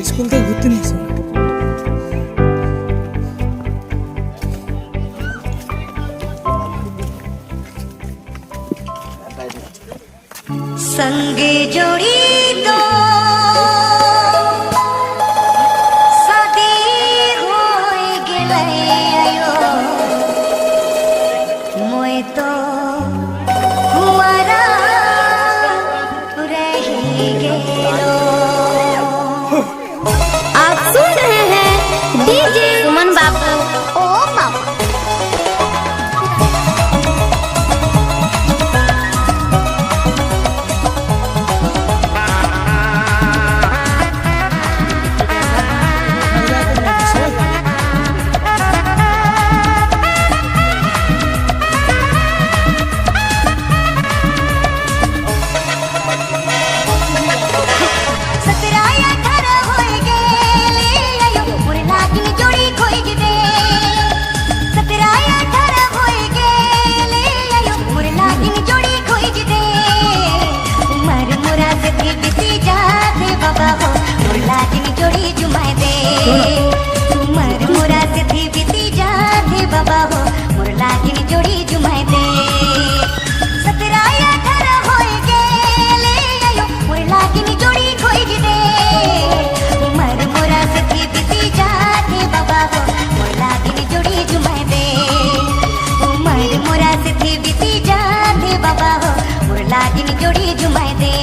School থেকে ঘুরতে নিয়েছে। संगे जोड़ी तो शादी होय गेलै आयो मोय तो हुआरा रही गेलो। आप सुन रहे हैं डीजे सुमन बाबू। ओ बाबू जोड़ी जुमाए दे।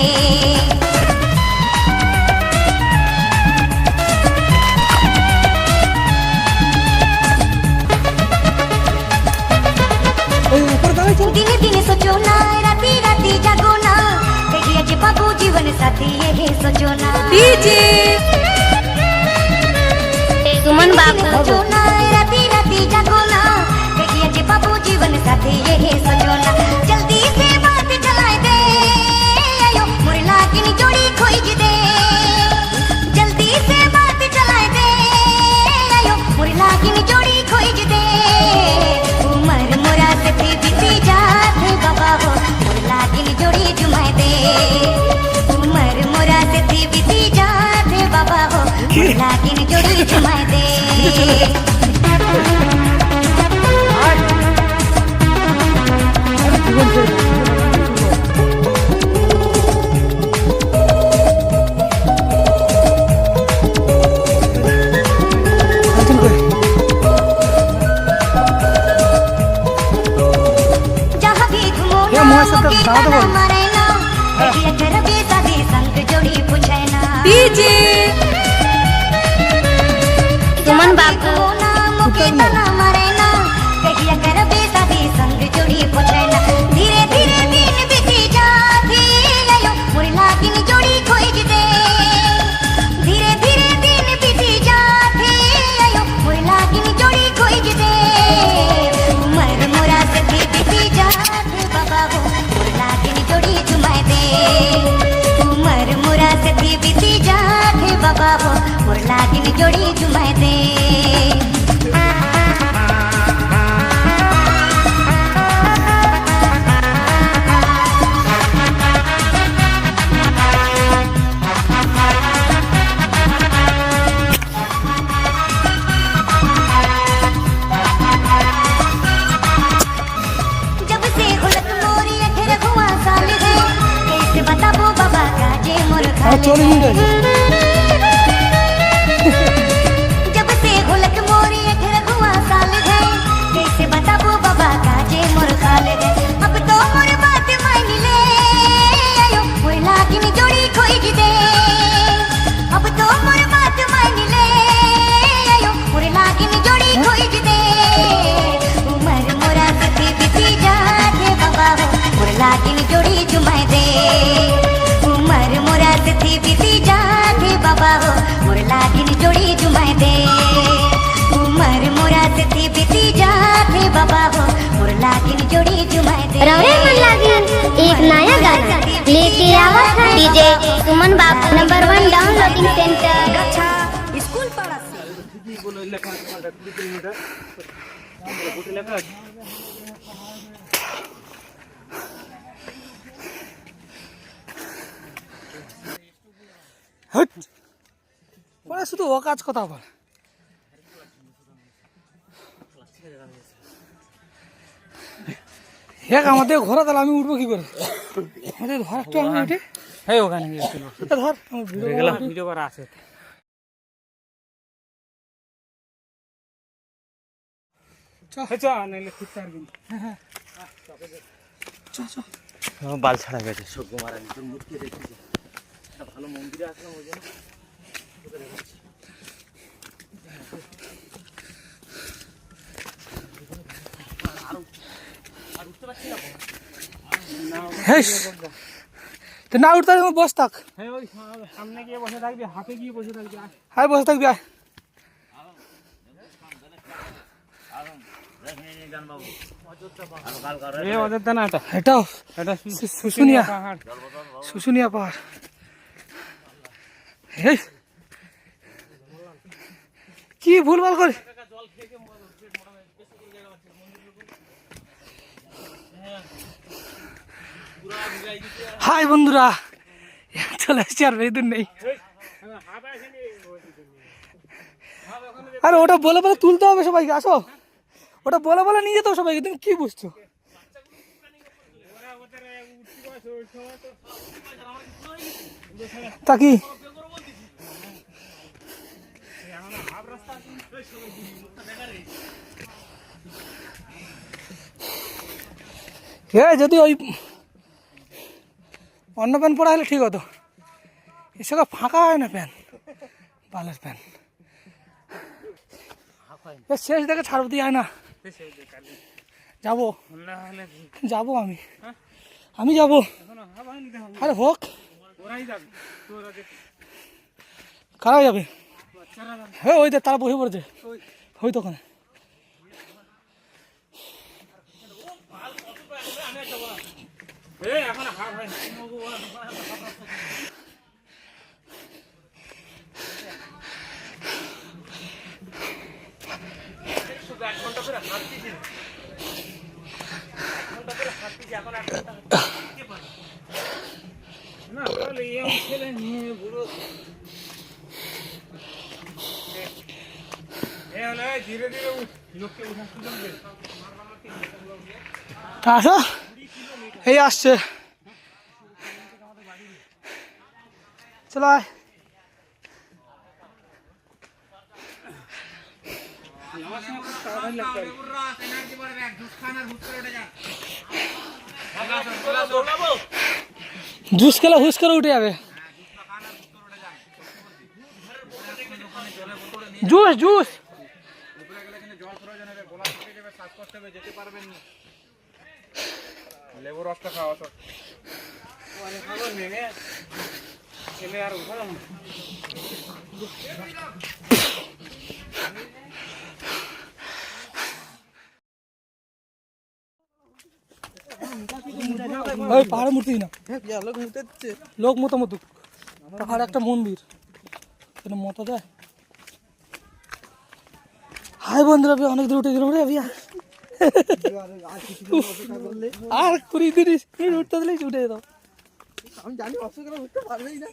दिने दिने सोचो ना, राती राती जागो ना, देखिए जे बाबू जीवन साथी ये सोचो ना। डीजे सुमन बाबू। सोचो ना, राती राती जागो ना, देखिए जे बाबू जीवन साथी ये सोचो ना। जल्दी से बात चलाए दे, आयो मोरे लागिनी जोड़ी खोज दे। जल्दी से बात चलाए दे, आयो मोरे लागिनी जोड़ी खोज दे। उमर मोरा से बीती जात बाबा हो, मोरे लागिनी जोड़ी जुमाए दे। उमर मोरा से बीती जात बाबा हो, मोरे लागिनी जोड़ी जुमाए दे। দাঁড়াতে বল। डीजे सुमन बाबू धीरे धीरे दिन बीती जाती आयो मोर लागिन जोड़ी खोज दे धीरे धीरे दिन बीती जाती आयो मोर लागिन जोड़ी खोज दे उमर मोरा से बीती जाती बाबा वो मोर लागिन जोड़ी जुमाए दे उमर मोरा से बीती जाती बाबा वो मोर लागिन जोड़ी जुमाए दे जब से हुलक मोरी अठर हुआ साल है कैसे बताबो बाबा का जे मोर আর खाल 40 মিনিট আছে। जब से हुलक मोरी अठर हुआ साल है कैसे बताबो बाबा का जे मोर खाल है अब तो मोर बात मान ले आयो मोर लागिन जोड़ी खोज दे अब तो मोर बात मान ले आयो मोर लागिन जोड़ी खोज दे उमर मोरा सती बीती जाते बाबा हो मोर लागिन जोड़ी जुमाए दे उमर मोरा सती बीती जाते बाबा हो मोर लागिन जोड़ी जुमाए दे उमर मोरा सती बीती जाते बाबा हो मोर लागिन जोड़ी जुमाए दे रवे मन लागिन एक नया गाना लेके आवा था डीजे सुमन बाबू नंबर 1 डाउनलोडिंग सेंटर स्कूल पढ़ा से হট ওরা শুধু ও কাজ কথা বল এক আমাদের ঘোরা তাহলে আমি উঠবো কি করে আমাদের ধর একটু আমি উঠে হ্যাঁ ওখানে গিয়েছিল ধর আমার ভিডিও গেলাম ভিডিও করা আছে নাইলে ঠিক পারবি বাল ছাড়া গেছে সব মারা তোর মুখকে দেখেছি একটা ভালো মন্দিরে আসলাম ওই জন্য হেস তো না উঠতে পারলে বস থাক হ্যাঁ ওই সামনে গিয়ে বসে থাকবি হাতে গিয়ে বসে থাকবি হাই বসে থাকবি আয় এ অযোধ্যা না এটা এটাও এটা শুশুনিয়া পাহাড় শুশুনিয়া পাহাড় হেই কি ভুলভাল করে হাই বন্ধুরা চলে আসছি আর বেশি দূর নেই আরে ওটা বলে বলে তুলতে হবে সবাইকে আসো ওটা বলে বলে নিয়ে যেতে হবে সবাইকে তুমি কি বুঝছো তা কি যদি ওই অন্য প্যান্ট পরা হলে ঠিক হতো এসব ফাঁকা হয় না প্যান্ট বালের প্যান্ট শেষ দেখে ছাড়বো দিয়ে হয় না যাবো যাবো আমি যাবো আরে হোক কারা যাবে হ্যাঁ ওই দেখ তারা বসে পড়েছে ওই তো ওখানে ধীরে ধীরে লোককে উঠাচ্ছিল আসো এই আসছে চলো আয় জুস খেলে হুস করে উঠে যাবে। জুস জুস লেবু রসটা খাওয়া তো ওই পাহাড়ে মূর্তি না লোক মতো পাহাড়ে একটা মন্দির মতো দেয়। হাই বন্ধুরা, অনেক দূর উঠে গেলাম রে বিয়া। আর 20-30 মিনিট উঠতে দিলেই উঠে যেতাম। আমি জানি অসুবিধা উঠতে পারবেই না।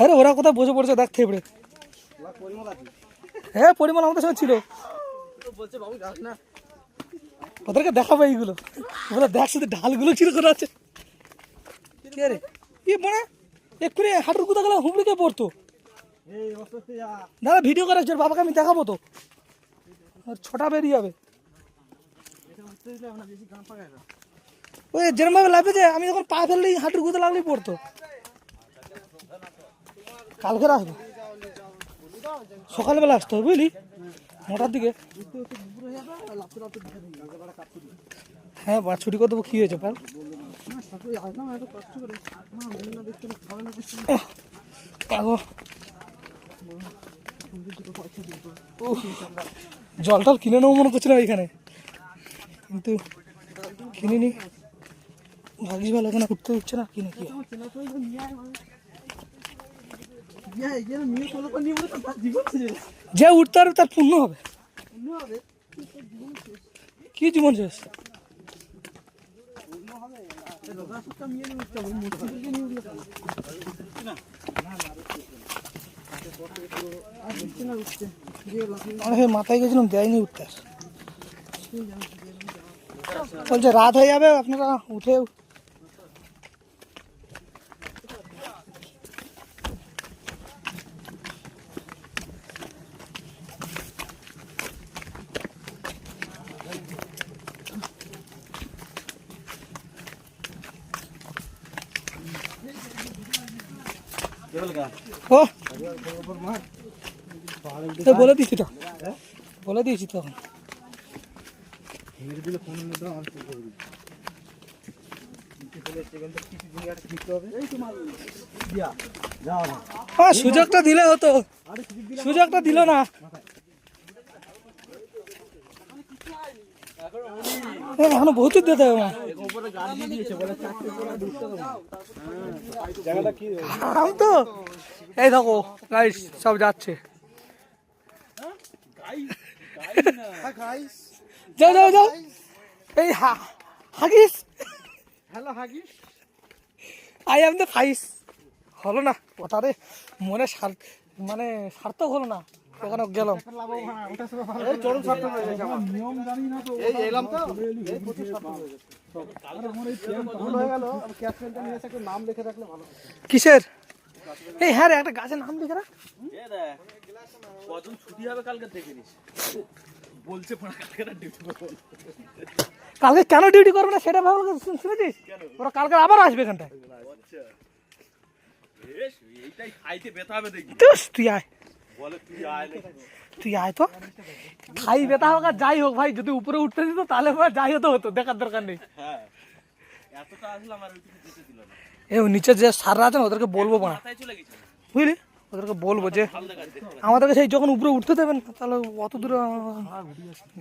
আরে ওরা কোথায় বসে পড়ছে দেখ থেপড়ে। হ্যাঁ পরিমল আমাদের সঙ্গে ছিল। বলছে বাবু যাস না, ওদেরকে দেখাবো এইগুলো। ওরা দেখ শুধু ঢালগুলো ছিল করে আছে। কে রে ই মানে এক্ষুনি হাঁটুর কোথা গেলে হুমড়িকে পড়তো। দাদা ভিডিও করে রাখছে, বাবাকে আমি দেখাবো তো। ছোটা বেরিয়ে যাবে। ওই যেরকম ভাবে লাগবে যে আমি যখন পা ফেললেই হাঁটুর কোথা লাগলেই পড়তো। কালকে আসবো, সকালবেলা আসতে হবে বুঝলি, 9টার দিকে। হ্যাঁ বা ছুটি করে দেবো। কি হয়েছে পাল? জল টল কিনে নেবো মনে করছিলাম এখানে, কিন্তু কিনিনি। ভাগিস ভালো, এখানে উঠতে দিচ্ছে না। কিনে কি যে উঠতে পারবে তার পূর্ণ হবে। কি জীবন শেষ। মাথায় গেছিলাম দেয়নি উঠতে। বলছে রাত হয়ে যাবে, আপনারা উঠে বলে দিয়েছি তো, বলে দিয়েছি তো। সুযোগটা দিলে হতো, সুযোগটা দিল না। এখনো বহুত দিতে হবে। আমি তো এই দেখো গাইস সব যাচ্ছে। যাও যাও যাও। এই Huggies, hello Huggies, I am the face. হলো না কথারে মনে মানে সার্থক হলো না। ওখানে গেলাম, নিয়ম জানি না তো, এই এলাম তো নাম লিখে রাখলে ভালো। কিসের? এই হ্যাঁ রে, একটা গাছের নাম লিখে রাখ। কজন ছুটি হবে কালকে দেখে নিস। বলছে কালকে কেন ডিউটি করবে না সেটা ভাবো, শুনেছিস? ওরা কালকে আবার আসবে এখানটায়। এইটাই খাইতে ব্যথা হবে দেখি। তুই আয়, বলে তুই আয়, তুই আয় তো। খাই ব্যথা হোক আর যাই হোক ভাই, যদি উপরে উঠতে দিত তাহলে যাই হতো হতো, দেখার দরকার নেই। হ্যাঁ এতটা আসলাম আর ওইদিকে যেতে দিল না। এই নিচে যে সাররা আছে ওদেরকে বলবো না, মাথায় চলে গেছে। বুঝলি? ওদেরকে বলবো যে আমাদেরকে সেই যখন উপরে উঠতে দেবেন তাহলে অত দূরে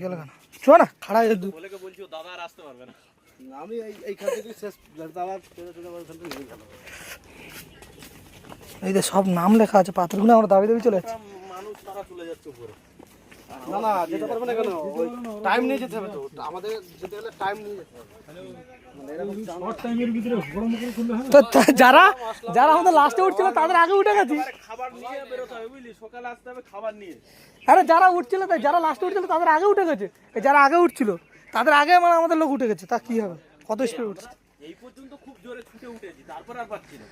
গেলে কেন। চো না খাড়া হয়ে দূর। বলে বলছি ও দাদা আর আসতে পারবে না। আমি এইখান থেকে শেষ দাদা এই যে সব নাম লেখা আছে পাথরগুলো, আমরা দাবি দাবি চলে যাচ্ছি। মানুষ তারা চলে যাচ্ছে উপরে। না না যেতে পারবে না কেন, টাইম নিয়ে যেতে হবে তো। আমাদের যেতে গেলে টাইম নিয়ে যেতে হবে। তো যারা যারা আমাদের লাস্টে উঠছিল তাদের আগে উঠে গেছি। খাবার নিয়ে বেরোতে হবে বুঝলি, সকালে আসতে হবে খাবার নিয়ে। আরে যারা উঠছিল, যারা লাস্টে উঠছিল তাদের আগে উঠে গেছে। যারা আগে উঠছিল তাদের আগে মানে আমাদের লোক উঠে গেছে। তা কি হবে, কত স্পিড উঠছে। এই পর্যন্ত খুব জোরে ছুটে উঠেছি, তারপর আর পাচ্ছি না।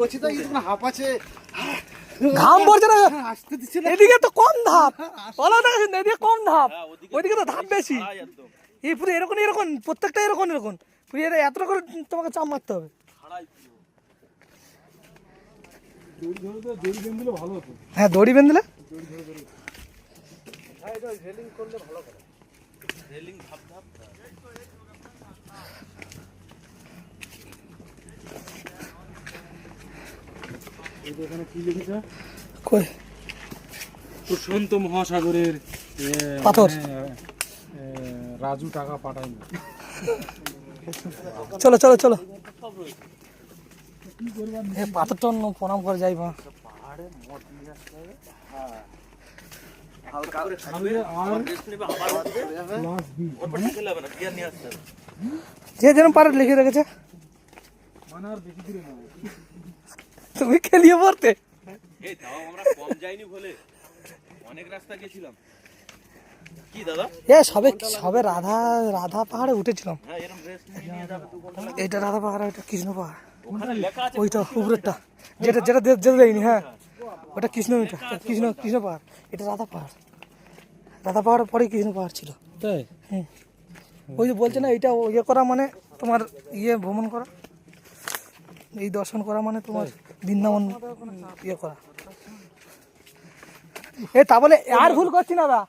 বলছি তো হাঁপ আছে। ঘাম পড়ছে না আসতে দিচ্ছে না। এদিকে তো কম ধাপ বলো না এদিকে কম ধাপ ওইদিকে তো ধাপ বেশি একদম এই পুরো এরকম এরকম প্রত্যেকটা এরকম এরকম পুরো এতটা করে তোমাকে চাপ মারতে হবে হ্যাঁ দড়ি বেঁধে দিলে রেলিং ধাপ ধাপ এখানে কি লিখেছে? কই প্রশান্ত মহাসাগরের পাথর রাজু টাকা পাঠায়নি। চলো চলো চলো পাথরটা অন্য প্রণাম করে যাই মা হালকা করে খাবে আর রেস্ট নেবে আবার ওর পর খেলে হবে না গিয়ার নিয়ে আসতে হবে যে যেন পারে লিখে রেখেছে মানে আর বেশি দূরে না। তুমি খেলিয়ে পড়তে এই তাও আমরা কম যাইনি বলে অনেক রাস্তা গেছিলাম কি দাদা এ সবে সবে রাধা রাধা পাহাড়ে উঠেছিলাম হ্যাঁ এরকম রেস্ট নিয়ে যাবে তো কোনটা এটা রাধা পাহাড় এটা কৃষ্ণ পাহাড় ওখানে লেখা আছে ওইটা উপরেরটা যেটা যেটা যেতে দেয়নি হ্যাঁ ওটা কৃষ্ণ মিটা কৃষ্ণ কৃষ্ণ পাহাড় এটা রাধা পাহাড় রাধা পাহাড়ের পরেই কৃষ্ণ পাহাড় ছিল তাই হুম ওই যে বলছে না এইটা ইয়ে করা মানে তোমার ইয়ে ভ্রমণ করা এই দর্শন করা মানে তোমার বৃন্দাবন ইয়ে করা এ তা বলে আর ভুল করছি না দা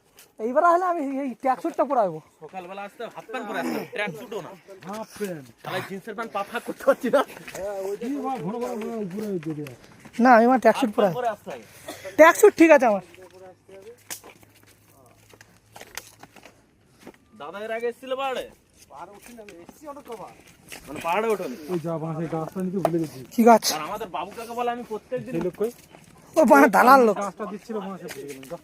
এইবার হলে আমি এই ট্যাক্সুটটা পরাবো সকালবেলা আসতে হাফ প্যান্ট পরে আসতে ট্র্যাক স্যুটও না হাফ প্যান্ট তাহলে জিন্সের প্যান্ট পা ফাঁক করতে পারছি না ঘন ঘন উপরে দিয়ে না আমি আমার ট্যাক্সুট পরাবো পরে আসতে হবে ট্যাক্সুট ঠিক আছে আমার দাদা এর আগে এসেছিল পাহাড়ে মানে পাহাড়ে ওঠেনি ওই যা বাঁশের গাছটা নিতে ভুলে গেছি। কি গাছ আর আমাদের বাবু কাকা বলে আমি প্রত্যেকদিন সেই লোক কই? ও মানে দালাল লোক গাছটা দিচ্ছিল বাঁশে ভুলে গেলাম। যা।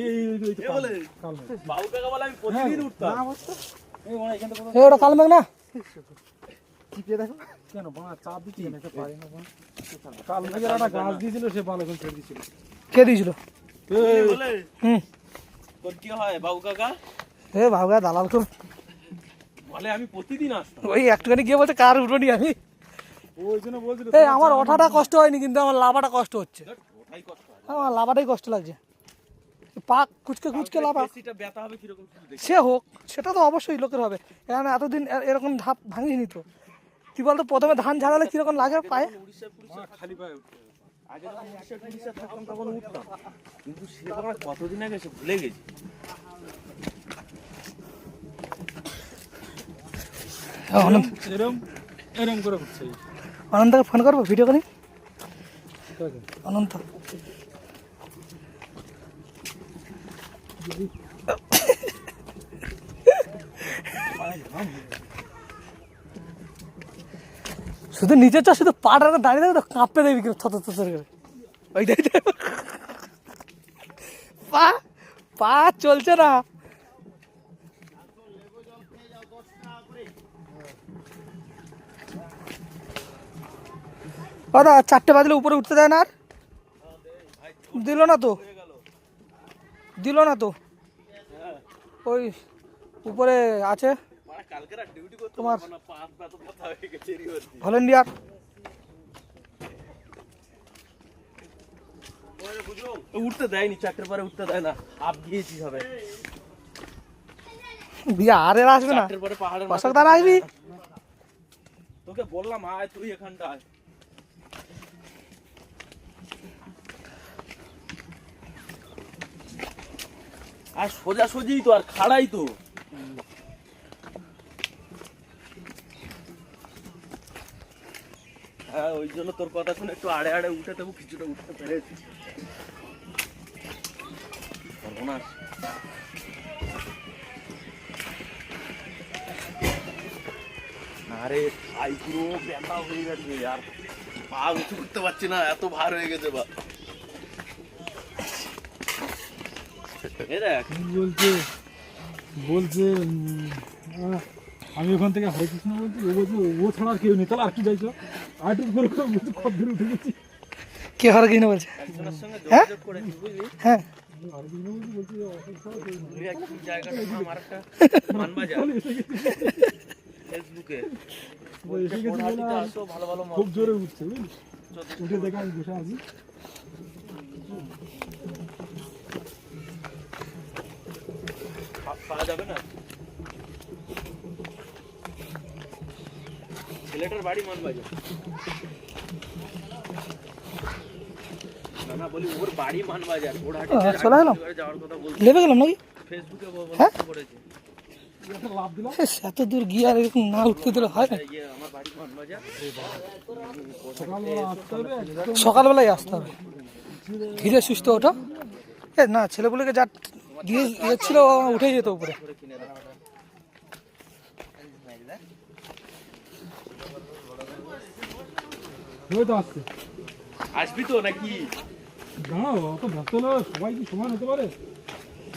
এই তো বলে কাল নেই। বাবু কাকা বলে আমি প্রতিদিন উঠতাম না বলতো? এই মানে এখান থেকে এ ওটা কালমেঘ না চিপিয়ে দেখো। কেন বাঁ চাপ দিচ্ছি কেন? এটা পারি না বাঁ। কাল থেকে একটা গাছ দিয়েছিল সে ভালো করে ছেড়ে দিয়েছিল। কে দিয়েছিল এই, বলে হুম তোর কি হয় বাবু কাকা এ ভাবগা দালাল খুব বলে আমি প্রতিদিন আসতাম ওই একটুখানি গিয়ে বলছে কার উঠোনি আমি ওই জন্য বলছিল এই আমার ওঠাটা কষ্ট হয়নি কিন্তু আমার লাভাটা কষ্ট হচ্ছে ওটাই কষ্ট হয় আমার লাভাটাই কষ্ট লাগছে পা কুচকে কুচকে লাভা পেশিটা ব্যথা হবে কিরকম শুধু দেখি সে হোক সেটা তো অবশ্যই লোকের হবে এখানে এতদিন এরকম ধাপ ভাঙিনি তো কি বলতো প্রথমে ধান ঝাড়ালে কিরকম লাগে পায়ে খালি পায়ে উঠতে হবে। আগে যখন উড়িষ্যা থাকতাম তখন উঠতাম কিন্তু সে আমরা কতদিন আগে সে ভুলে গেছি অনন্ত এরম এরম করে উঠছে অনন্তকে ফোন করবো ভিডিও কলিং অনন্ত শুধু নিচের চা শুধু পাটা দাঁড়িয়ে থাকবে তো কাঁপতে দেবে কিন্তু থর থর করে ওইটাই পা পা চলছে না দাদা 4টে বাজলে উপরে উঠতে দেয় না আর দিল না তো ওই উপরে আছে কালকে রাত ডিউটি করতে তোমার পারবো না পা ব্যথা হয়ে গেছে ভলেন্টিয়ার উঠতে দেয়নি 4টের পরে উঠতে দেয় না আপ গিয়েছি হবে বিয়ে আর এরা আসবে না 4টের পরে পাহাড়ের অশোক দাঁড়া আসবি তোকে বললাম আয় তুই এখানটা আয় আর সোজা সোজি তো আর খাড়াই তো হ্যাঁ ওই জন্য তোর কথা শুনে একটু আড়ে আড়ে উঠে তবু কিছুটা উঠতে পেরেছি সর্বনাশ আরে ভাই পুরো ব্যথা হয়ে গেছে আর পা উঁচু করতে পারছি না এত ভার হয়ে গেছে বা এ দেখ বলছে আমি ওখান থেকে হরে কৃষ্ণ বলছি ও বলছে ও ছাড়া আর কেউ নেই তাহলে আর কি যাইছো আইটু করে বলছি কত দূরে উঠে গেছি কে হরে কিনে বলছে একজনের সঙ্গে যোগাযোগ করে বুঝলি হ্যাঁ হরে কৃষ্ণ বলছি অসুখ ছাড়া কেউ নেই। তুই একটু জায়গাটা নাম আরেকটা মানবাজার ফেসবুকে ও এসে গেছে বলে আর আসো ভালো ভালো খুব জোরে উঠছে বুঝলি উঠে দেখে আমি বসে আছি। পাওয়া যাবে না। ছেলেটার বাড়ি মানবাজার। না বলি ওর বাড়ি মানবাজার। ওর হাটে চলে এলাম যাওয়ার কথা বলছি। লেবে গেলাম নাকি? ফেসবুকে হ্যাঁ? করেছে। একটা লাভ দিলাম। এস, এত দূর গিয়ে আর এরকম না উঠতে দিলে হয় না। আমার বাড়ি মানবাজার। সকালবেলা আসতে হবে একদম। সকালবেলায় আসতে হবে, ধীরে সুস্থ ওঠো। এ না, ছেলেগুলোকে যা দিয়ে ছিল উঠে যেত উপরে। ওই তো আসছে। আসবি তো নাকি? দাঁড়াও, অত ব্যস্ত না, সবাই কি সমান হতে পারে?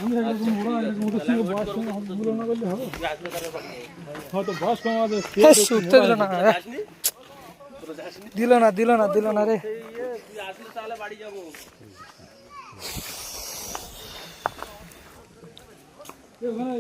আমি একরকম, ওরা একরকম, ওদের সঙ্গে বয়স কম তুলনা করলে হবে? তুই আসলে তার ব্যাপার নেই। হয়তো বয়স কম আছে, এস, উঠতে দিল না, আসনি? তোরা যাসনি? দিল না দিল না দিল না রে। তুই আসলে তাহলে বাড়ি যাবো। ওখানে